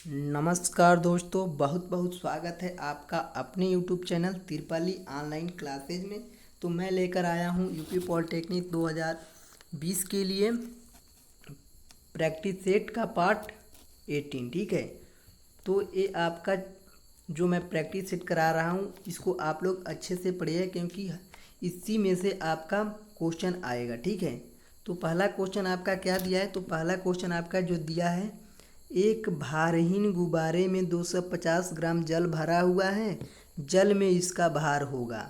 नमस्कार दोस्तों, बहुत बहुत स्वागत है आपका अपने यूट्यूब चैनल तिरपाली ऑनलाइन क्लासेज में। तो मैं लेकर आया हूँ यूपी पॉलिटेक्निक 2020 के लिए प्रैक्टिस सेट का पार्ट 18। ठीक है, तो ये आपका जो मैं प्रैक्टिस सेट करा रहा हूँ इसको आप लोग अच्छे से पढ़िए, क्योंकि इसी में से आपका क्वेश्चन आएगा। ठीक है, तो पहला क्वेश्चन आपका क्या दिया है? तो पहला क्वेश्चन आपका जो दिया है, एक भारहीन गुब्बारे में 250 ग्राम जल भरा हुआ है, जल में इसका भार होगा।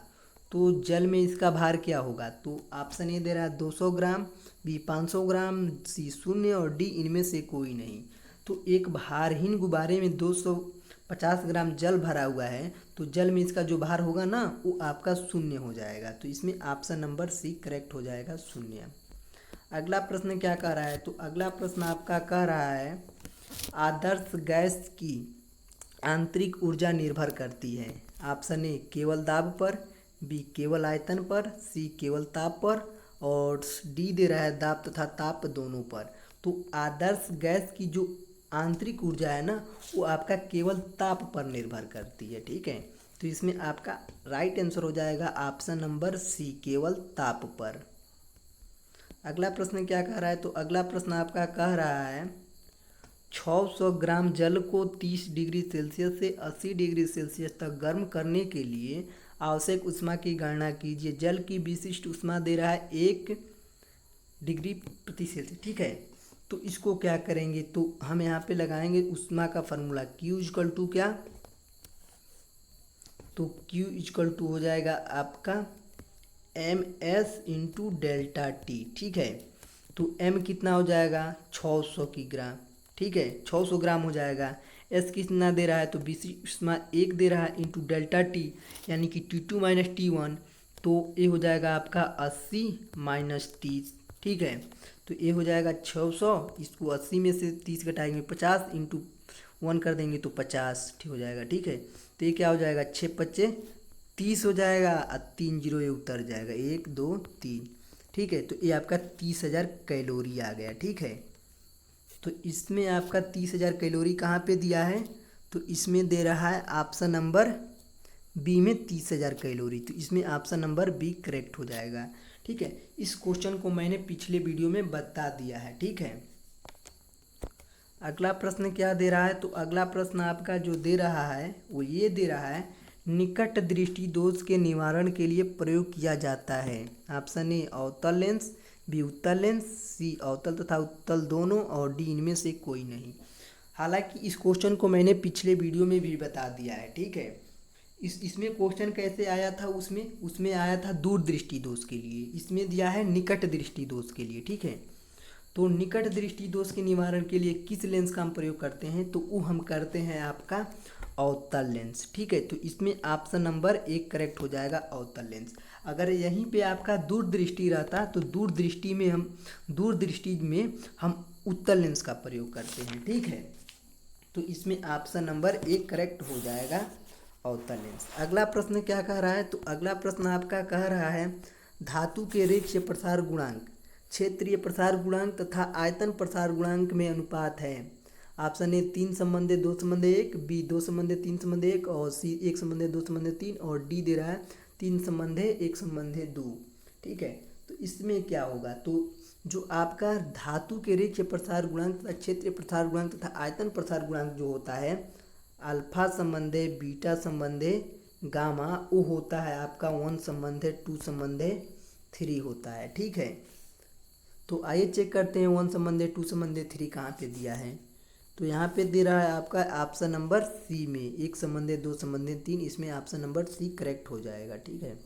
तो जल में इसका भार क्या होगा? तो ऑप्शन ए दे रहा है 200 ग्राम, बी 500 ग्राम, सी 0 और डी इनमें से कोई नहीं। तो एक भारहीन गुब्बारे में 250 ग्राम जल भरा हुआ है, तो जल में इसका जो भार होगा ना वो आपका 0 हो जाएगा। तो इसमें ऑप्शन नंबर सी करेक्ट हो जाएगा, 0। अगला प्रश्न क्या कह रहा है? तो अगला प्रश्न आपका कह रहा है, आदर्श गैस की आंतरिक ऊर्जा निर्भर करती है। ऑप्शन ए केवल दाब पर, बी केवल आयतन पर, सी केवल ताप पर और डी दे रहा है दाब तथा ताप दोनों पर। तो आदर्श गैस की जो आंतरिक ऊर्जा है ना वो आपका केवल ताप पर निर्भर करती है। ठीक है, तो इसमें आपका राइट आंसर हो जाएगा ऑप्शन नंबर सी, केवल ताप पर। अगला प्रश्न क्या कह रहा है? तो अगला प्रश्न आपका कह रहा है, 600 ग्राम जल को 30 डिग्री सेल्सियस से 80 डिग्री सेल्सियस तक गर्म करने के लिए आवश्यक ऊष्मा की गणना कीजिए। जल की विशिष्ट ऊष्मा दे रहा है 1 डिग्री प्रति सेल्सियस। ठीक है, तो इसको क्या करेंगे? तो हम यहाँ पे लगाएंगे ऊष्मा का फॉर्मूला Q इक्वल टू क्या? तो Q इक्वल टू हो जाएगा आपका MS इंटू डेल्टा टी। ठीक है, तो M कितना हो जाएगा? 600 की ग्राम। ठीक है, 600 ग्राम हो जाएगा। S कितना दे रहा है? तो विशिष्ट ऊष्मा 1 दे रहा है इंटू डेल्टा टी, यानी कि T2 माइनस T1। तो ये हो जाएगा आपका 80 माइनस 30। ठीक है, तो ये हो जाएगा 600, इसको 80 में से 30 घटाएंगे 50 इंटू 1 कर देंगे तो 50 ठीक हो जाएगा। ठीक है, तो ये क्या हो जाएगा? 6×5 30 हो जाएगा और 3 जीरो ये उतर जाएगा, 1 2 3। ठीक है, तो ये आपका 30,000 कैलोरी आ गया। ठीक है, तो इसमें आपका 30,000 कैलोरी कहाँ पे दिया है? तो इसमें दे रहा है ऑप्शन नंबर बी में 30,000 कैलोरी। तो इसमें ऑप्शन नंबर बी करेक्ट हो जाएगा। ठीक है, इस क्वेश्चन को मैंने पिछले वीडियो में बता दिया है। ठीक है, अगला प्रश्न क्या दे रहा है? तो अगला प्रश्न आपका जो दे रहा है वो ये दे रहा है, निकट दृष्टि दोष के निवारण के लिए प्रयोग किया जाता है। ऑप्शन ए अवतल लेंस, बी उत्तल लेंस, सी अवतल तथा उत्तल दोनों और डी इनमें से कोई नहीं। हालांकि इस क्वेश्चन को मैंने पिछले वीडियो में भी बता दिया है। ठीक है, इसमें क्वेश्चन कैसे आया था? उसमें आया था दूरदृष्टि दोष के लिए, इसमें दिया है निकट दृष्टि दोष के लिए। ठीक है, तो निकट दृष्टि दोष के निवारण के लिए किस लेंस का हम प्रयोग करते हैं? तो वो हम करते हैं आपका अवतल लेंस। ठीक है, तो इसमें ऑप्शन नंबर 1 करेक्ट हो जाएगा, अवतल लेंस। अगर यहीं पे आपका दूरदृष्टि रहता तो दूरदृष्टि में हम उत्तल लेंस का प्रयोग करते हैं। ठीक है, तो इसमें ऑप्शन नंबर 1 करेक्ट हो जाएगा, अवतल लेंस। अगला प्रश्न क्या कह रहा है? तो अगला प्रश्न आपका कह रहा है, धातु के रेखीय प्रसार गुणांक क्षेत्रीय प्रसार गुणांक तथा आयतन प्रसार गुणांक में अनुपात है। ऑप्शन ए 3 संबंधे 2 संबंधे 1, बी 2 संबंधे 3 संबंधे 1 और सी 1 संबंधे 2 संबंधे 3 और डी दे रहा है 3 संबंधे 1 संबंधे 2। ठीक है, तो इसमें क्या होगा? तो जो आपका धातु के रेखीय प्रसार गुणांक तथा क्षेत्रीय प्रसार गुणांक तथा आयतन प्रसार गुणांक जो होता है, अल्फा संबंधे बीटा संबंधे गामा, वो होता है आपका 1 संबंधे 2 संबंधे 3 होता है। ठीक है, तो आइए चेक करते हैं 1 संबंधे 2 संबंधे 3 कहाँ पे दिया है। तो यहाँ पे दे रहा है आपका ऑप्शन नंबर सी में 1 संबंधे 2 संबंधे 3, इसमें ऑप्शन नंबर सी करेक्ट हो जाएगा। ठीक है,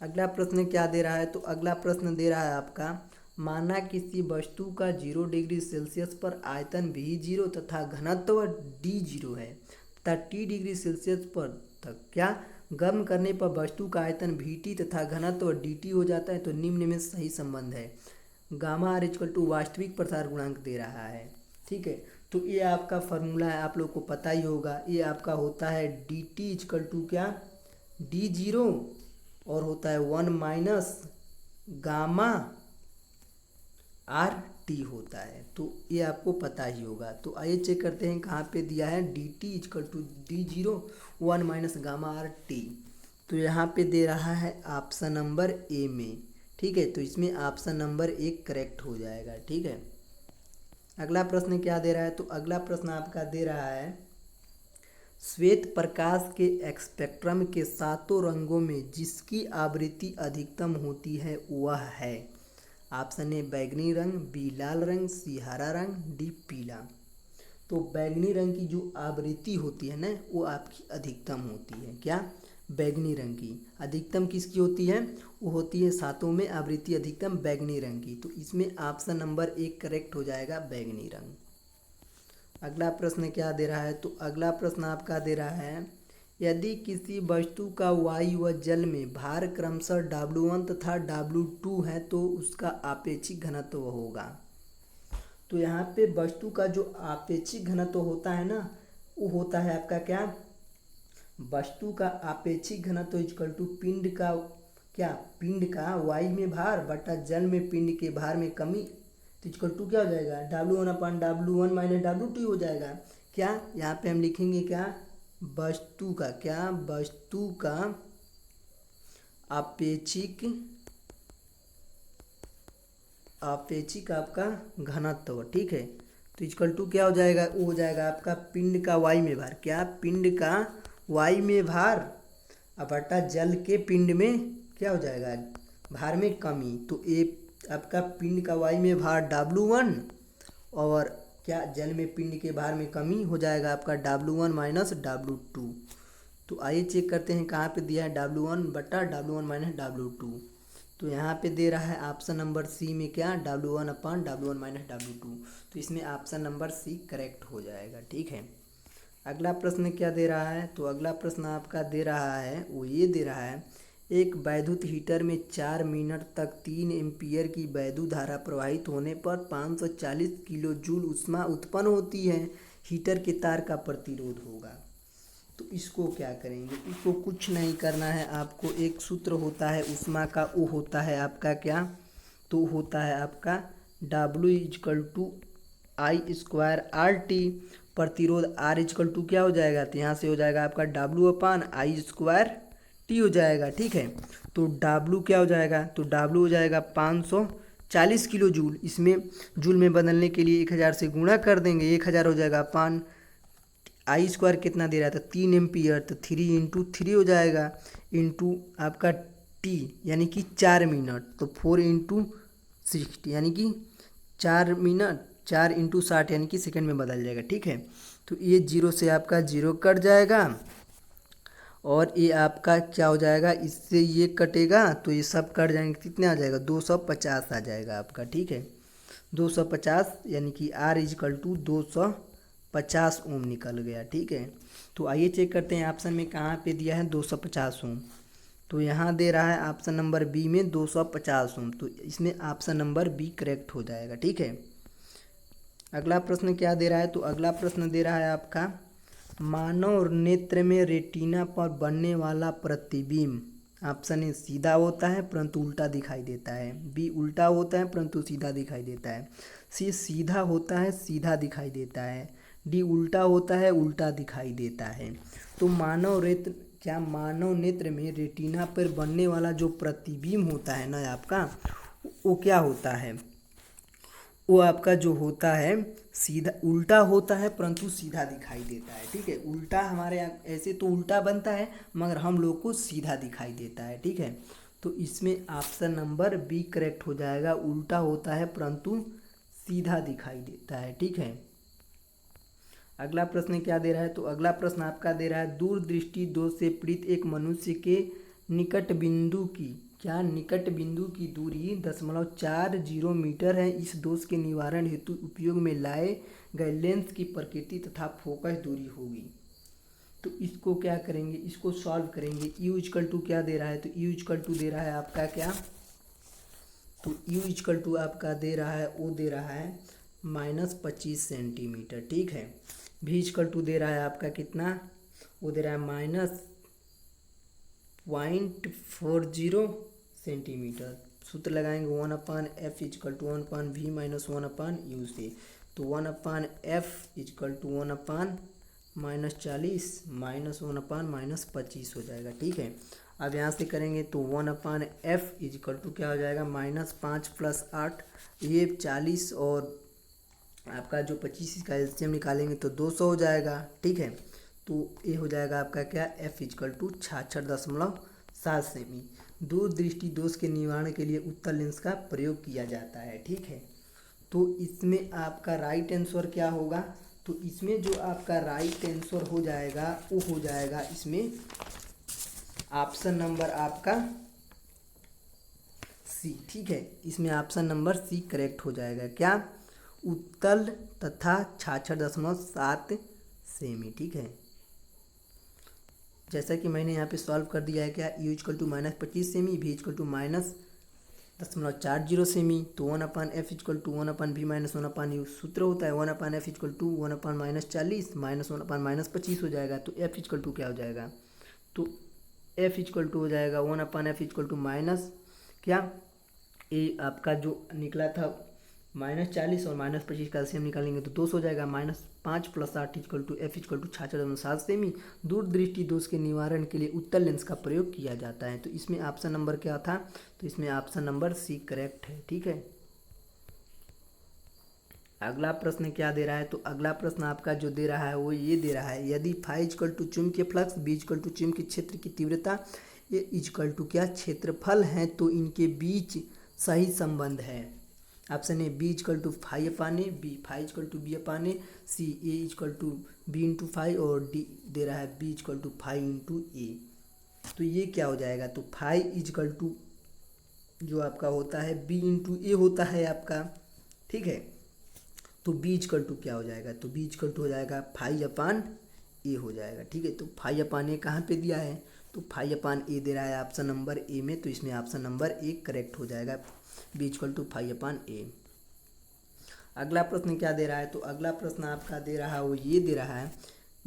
अगला प्रश्न क्या दे रहा है? तो अगला प्रश्न दे रहा है आपका, माना किसी वस्तु का 0 डिग्री सेल्सियस पर आयतन भी 0 तथा घनत्व डी 0 है तथा टी डिग्री सेल्सियस पर तक क्या गर्म करने पर वस्तु का आयतन भी टी तथा घनत्व डी टी हो जाता है। तो निम्न में सही संबंध है। गामा आर इक्वल टू वास्तविक प्रसार गुणांक दे रहा है। ठीक है, तो ये आपका फॉर्मूला है, आप लोग को पता ही होगा। ये आपका होता है डी टी इक्वल टू क्या? डी 0 और होता है 1 माइनस गामा आर टी होता है, तो ये आपको पता ही होगा। तो आइए चेक करते हैं कहाँ पे दिया है d t equal to D01 minus gamma R T. तो यहाँ पे दे रहा है ऑप्शन नंबर ए में, ठीक है। तो इसमें ऑप्शन नंबर 1 करेक्ट हो जाएगा, ठीक है। अगला प्रश्न क्या दे रहा है, तो अगला प्रश्न आपका दे रहा है श्वेत प्रकाश के स्पेक्ट्रम के सातों रंगों में जिसकी आवृत्ति अधिकतम होती है वह है। ऑप्शन ए बैगनी रंग, बी लाल रंग, सी हरा रंग, डी पीला। तो बैगनी रंग की जो आवृत्ति होती है ना वो आपकी अधिकतम होती है। क्या? बैगनी रंग की अधिकतम किसकी होती है? वो होती है सातों में आवृत्ति अधिकतम बैगनी रंग की। तो इसमें ऑप्शन नंबर 1 करेक्ट हो जाएगा, बैगनी रंग। अगला प्रश्न क्या दे रहा है, तो अगला प्रश्न आपका दे रहा है यदि किसी वस्तु का वायु व जल में भार क्रमशः W1 तथा W2 है तो उसका आपेक्षिक घनत्व होगा। तो यहाँ पे वस्तु का जो आपेक्षिक घनत्व होता है ना वो होता है आपका क्या? वस्तु का आपेक्षिक घनत्व इक्वल टू पिंड का क्या? पिंड का वायु में भार बटा जल में पिंड के भार में कमी। तो इक्वल टू क्या हो जाएगा? W1/W1 माइनस W2 हो जाएगा। क्या? यहाँ पे हम लिखेंगे क्या? वस्तु का क्या? वस्तु का आपेक्षिक आपका घनत्व, ठीक है। तो इक्वल टू क्या हो जाएगा? वो हो जाएगा आपका पिंड का वायु में भार। क्या? पिंड का वायु में भार बटा जल के पिंड में क्या हो जाएगा? भार में कमी। तो ये आपका पिंड का वायु में भार W1 और क्या जल में पिंड के भार में कमी हो जाएगा आपका W1 माइनस W2। तो आइए चेक करते हैं कहाँ पे दिया है W1 बटा W1 माइनस W2। तो यहाँ पे दे रहा है ऑप्शन नंबर सी में क्या? W1/W1 minus W2। तो इसमें ऑप्शन नंबर सी करेक्ट हो जाएगा, ठीक है। अगला प्रश्न क्या दे रहा है, तो अगला प्रश्न आपका दे रहा है वो ये दे रहा है एक वैद्युत हीटर में 4 मिनट तक 3 एम्पीयर की वैद्युत धारा प्रवाहित होने पर 540 किलो जूल ऊष्मा उत्पन्न होती है। हीटर के तार का प्रतिरोध होगा। तो इसको क्या करेंगे? इसको कुछ नहीं करना है आपको। एक सूत्र होता है ऊष्मा का, वो होता है आपका क्या? तो होता है आपका W=I²RT। प्रतिरोध R= क्या हो जाएगा? तो यहाँ से हो जाएगा आपका W/I²T हो जाएगा, ठीक है। तो W क्या हो जाएगा? तो W हो जाएगा 540 किलो जूल। इसमें जूल में बदलने के लिए 1000 से गुणा कर देंगे, 1000 हो जाएगा 5। I² कितना दे रहा था? 3 एम्पीयर। तो 3 × 3 हो जाएगा इंटू आपका T यानी कि 4 मिनट। तो 4 × 60 यानी कि 4 मिनट, 4 × 60 यानी कि सेकंड में बदल जाएगा, ठीक है। तो ये 0 से आपका 0 कट जाएगा और ये आपका क्या हो जाएगा? इससे ये कटेगा तो ये सब कट जाएंगे। कितने आ जाएगा? 250 आ जाएगा आपका, ठीक है। 250 यानी कि R= 250 ओम निकल गया, ठीक है। तो आइए चेक करते हैं ऑप्शन में कहाँ पे दिया है 250 ओम। तो यहाँ दे रहा है ऑप्शन नंबर बी में 250 ओम। तो इसमें ऑप्शन नंबर बी करेक्ट हो जाएगा, ठीक है। अगला प्रश्न क्या दे रहा है, तो अगला प्रश्न दे रहा है आपका मानव नेत्र में रेटिना पर बनने वाला प्रतिबिंब। ऑप्शन ए सीधा होता है परंतु उल्टा दिखाई देता है, बी उल्टा होता है परंतु सीधा दिखाई देता है, सी सीधा होता है सीधा दिखाई देता है, डी उल्टा होता है उल्टा दिखाई देता है। तो मानव नेत्र में रेटिना पर बनने वाला जो प्रतिबिंब होता है ना आपका, वो क्या होता है? वो आपका जो होता है सीधा उल्टा होता है परंतु सीधा दिखाई देता है, ठीक है। उल्टा हमारे यहाँ ऐसे तो उल्टा बनता है मगर हम लोग को सीधा दिखाई देता है, ठीक है। तो इसमें ऑप्शन नंबर बी करेक्ट हो जाएगा, उल्टा होता है परंतु सीधा दिखाई देता है, ठीक है। अगला प्रश्न क्या दे रहा है, तो अगला प्रश्न आपका दे रहा है दूरदृष्टि दोष से पीड़ित एक मनुष्य के निकट बिंदु की दूरी 0.40 मीटर है। इस दोष के निवारण हेतु उपयोग में लाए गए लेंस की प्रकृति तथा फोकस दूरी होगी। तो इसको क्या करेंगे? इसको सॉल्व करेंगे। U= क्या दे रहा है? तो U= दे रहा है आपका क्या? तो U= आपका दे रहा है, वो दे रहा है -25 सेंटीमीटर, ठीक है। V= दे रहा है आपका कितना? वो दे रहा है -0.40 सेंटीमीटर। सूत्र लगाएंगे 1/f is equal to 1/v minus 1/u से। तो 1/f इजकल टू 1/-40 माइनस 1/-25 हो जाएगा। ठीक है, अब यहाँ से करेंगे तो 1/f इजकल टू क्या हो जाएगा, -5 + 8, ये 40 और आपका जो 25 इसका एलसीएम निकालेंगे तो 200 हो जाएगा। ठीक है, तो ये हो जाएगा आपका क्या, f इजकल टू 66.7 सेमी। दूरदृष्टि दोष के निवारण के लिए उत्तल लेंस का प्रयोग किया जाता है। ठीक है, तो इसमें आपका राइट आंसर क्या होगा, तो इसमें जो आपका राइट आंसर हो जाएगा वो हो जाएगा इसमें ऑप्शन नंबर आपका सी। ठीक है, इसमें ऑप्शन नंबर सी करेक्ट हो जाएगा। क्या, उत्तल तथा 66.7 सेमी। ठीक है, जैसा कि मैंने यहाँ पे सॉल्व कर दिया है, क्या u इजकल टू -25 सेमी, v इजकल टू -0.40 सेमी। तो 1/f is equal to 1/v minus 1/u सूत्र होता है 1/f इजकल टू 1/-40 माइनस 1/-25 हो जाएगा। तो f इजकल टू क्या हो जाएगा, तो f इजकल टू हो जाएगा 1/f इजकल टू माइनस क्या, ये आपका जो निकला था -40 और -25 का एलसीएम निकालेंगे तो 200 हो जाएगा। -5 + 8 equal to f equal to 66.7 सेमी। दूरदृष्टि दोष के निवारण के लिए उत्तल लेंस का प्रयोग किया जाता है। तो इसमें ऑप्शन नंबर क्या था, तो इसमें ऑप्शन नंबर सी करेक्ट है। ठीक है, अगला प्रश्न क्या दे रहा है, तो अगला प्रश्न आपका जो दे रहा है वो ये दे रहा है, यदि φ इजकल टू चुंबकीय फ्लक्स, b इजकल टू चुंबकीय क्षेत्र की तीव्रता, a इजकल टू क्या क्षेत्रफल है, तो इनके बीच सही संबंध है। Option A B equal to five upon A, B five equal to B upon A, C A equal to B into five, और डी दे रहा है B equal to five into A. तो ये क्या हो जाएगा, तो फाइव इजकल टू जो आपका होता है बी इंटू ए होता है आपका। ठीक है, तो बी इजकल टू क्या हो जाएगा, तो बी इजकल टू हो जाएगा फाइव अपान ए हो जाएगा। ठीक है, तो फाइव अपान ए कहाँ पे दिया है, तो फाइव अपान ए दे रहा है ऑप्शन नंबर ए में। तो इसमें ऑप्शन नंबर ए करेक्ट हो जाएगा, B equal to five upon A. अगला प्रश्न क्या दे रहा है, तो अगला प्रश्न आपका दे रहा है वो ये दे रहा है,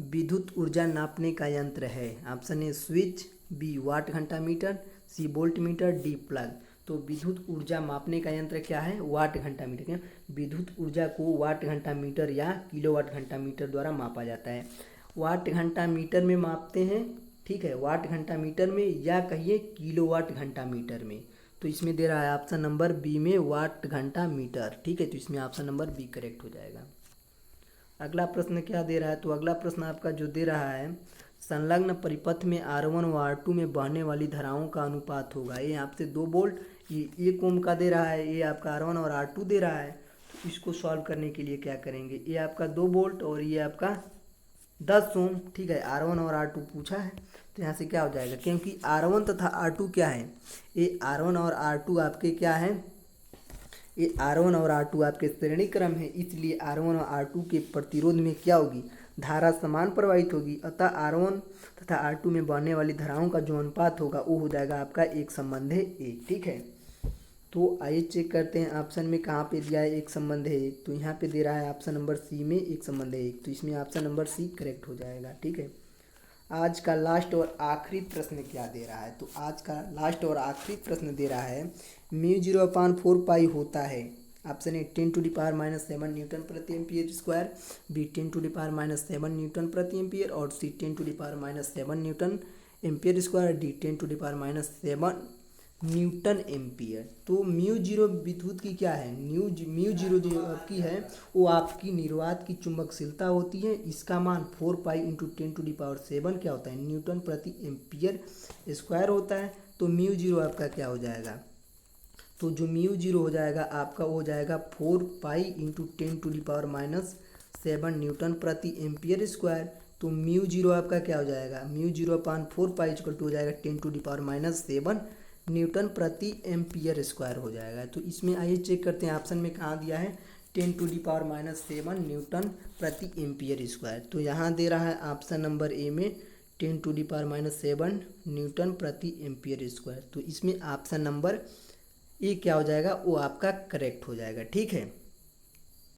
विद्युत ऊर्जा नापने का यंत्र है। Option A switch, B watt घंटा meter, C volt meter, D plug. तो विद्युत ऊर्जा मापने का यंत्र क्या है, वाट घंटा मीटर। विद्युत ऊर्जा को वाट घंटा मीटर या किलोवाट घंटा मीटर द्वारा मापा जाता है। वाट घंटा मीटर में मापते हैं। ठीक है, वाट घंटा मीटर में या कहिए किलोवाट घंटा मीटर में। तो इसमें दे रहा है ऑप्शन नंबर बी में वाट घंटा मीटर। ठीक है, तो इसमें ऑप्शन नंबर बी करेक्ट हो जाएगा। अगला प्रश्न क्या दे रहा है, तो अगला प्रश्न आपका जो दे रहा है, संलग्न परिपथ में R1 व R2 में बहने वाली धाराओं का अनुपात होगा। ये आपसे 2 वोल्ट, ये 1 ओम का दे रहा है, ये आपका R1 और R2 दे रहा है। तो इसको सॉल्व करने के लिए क्या करेंगे, ये आपका 2 वोल्ट और ये आपका 10 ओम। ठीक है, R1 और R2 पूछा है, तो यहाँ से क्या हो जाएगा, क्योंकि R1 तथा R2 क्या है, ये R1 और R2 आपके क्या है, ये R1 और R2 आपके श्रेणी क्रम है, इसलिए R1 और R2 के प्रतिरोध में क्या होगी, धारा समान प्रवाहित होगी। अतः R1 तथा R2 में बहने वाली धाराओं का जो अनुपात होगा वो हो जाएगा आपका एक संबंध है एक। ठीक है, तो आइए चेक करते हैं ऑप्शन में कहाँ पे दिया है एक संबंध है एक, तो यहाँ पे दे रहा है ऑप्शन नंबर सी में एक संबंध है एक। तो इसमें ऑप्शन नंबर सी करेक्ट हो जाएगा। ठीक है, आज का लास्ट और आखिरी प्रश्न क्या दे रहा है, तो आज का लास्ट और आखिरी प्रश्न दे रहा है, μ0/4 पाई होता है। ऑप्शन ए 10⁻⁻7 न्यूटन प्रति एम्पियर स्क्वायर, बी 10⁻⁷ न्यूटन प्रति एम्पियर, और सी 10⁻⁷ Newton ampere square, D 10⁻⁷ Newton ampere. तो μ0 विद्युत की क्या है, μ0 जो आपकी है वो आपकी निर्वात की चुंबकशीलता होती है। इसका मान 4 पाई इंटू 10⁻⁷ क्या होता है, न्यूटन प्रति एम्पियर स्क्वायर होता है। तो μ0 आपका क्या हो जाएगा, तो जो μ0 हो जाएगा आपका वो हो जाएगा 4 पाई इंटू 10⁻⁷ न्यूटन प्रति एम्पियर स्क्वायर। तो μ0 आपका क्या हो जाएगा, μ0/4 पाई इक्वल टू हो जाएगा 10⁻⁷ न्यूटन प्रति एम्पियर स्क्वायर हो जाएगा। तो इसमें आइए चेक करते हैं ऑप्शन में कहाँ दिया है, 10⁻⁷ न्यूटन प्रति एम्पियर स्क्वायर। तो यहाँ दे रहा है ऑप्शन नंबर ए में 10⁻⁷ न्यूटन प्रति एम्पियर स्क्वायर। तो इसमें ऑप्शन नंबर ए क्या हो जाएगा, वो आपका करेक्ट हो जाएगा। ठीक है।